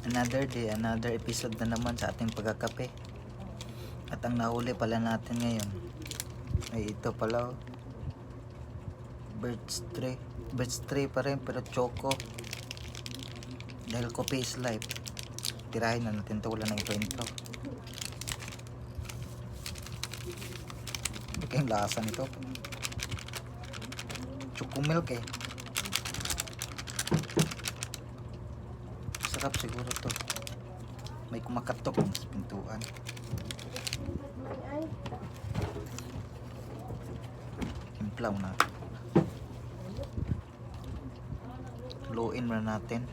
Another day, another episode na naman sa ating pagkakape. At ang nahuli pala natin ngayon ay ito pala, oh. Birds tray pa rin pero choco. Dahil coffee is life. Tirahin na natin to, wala na intro. Ito yung lasa nito. Choco milk eh. Sarap siguro to. May kumakatok sa pintuan. Timplaw na. Luin muna natin.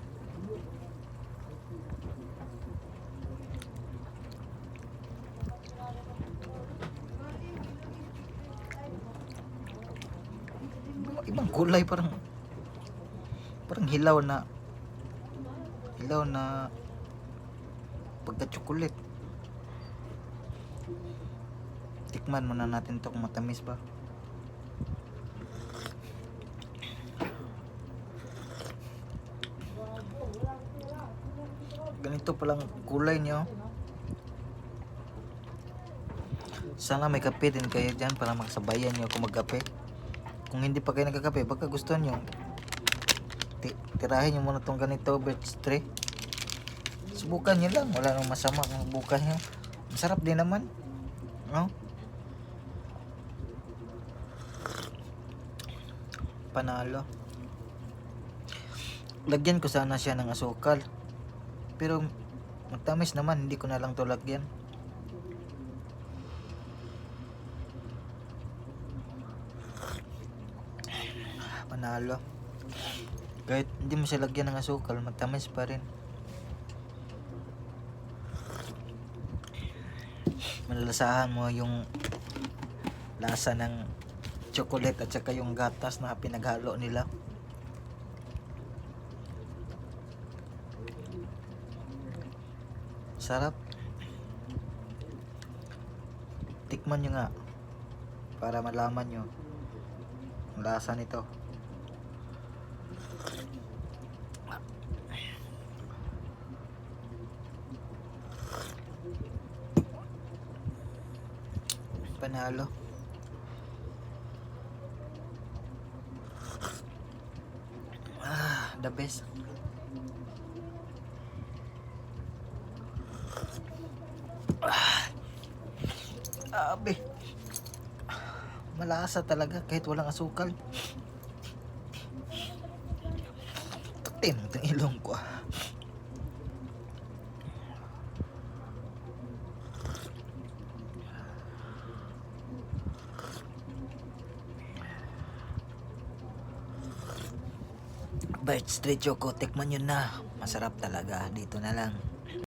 Ibang kulay, parang hilaw na pagka-chocolate. Tikman muna natin to kung matamis ba. Ganito palang kulay niyo. Sana may kape din kayo dyan para makasabayan nyo kung magkape. Kung hindi pa kayo nagkakape, baka gusto nyo tirahin nyo muna tong ganito, birds tray. Subukan nyo lang, wala nang masama kung subukan nyo. Masarap din naman, no? Panalo. Lagyan ko sana siya ng asukal, pero matamis naman, hindi ko na lang to lagyan. Panalo. Kahit hindi mo siya lagyan ng asukal, matamis pa rin. Malalasahan mo yung lasa ng chocolate at saka yung gatas na pinaghalo nila. Sarap. Tikman nyo nga para malaman nyo ang lasa nito. Panalo. The best. Abe. Malasa talaga kahit walang asukal. Tatim itong ilong ko. Birds tray choco, tikman nyo na. Masarap talaga. Dito na lang.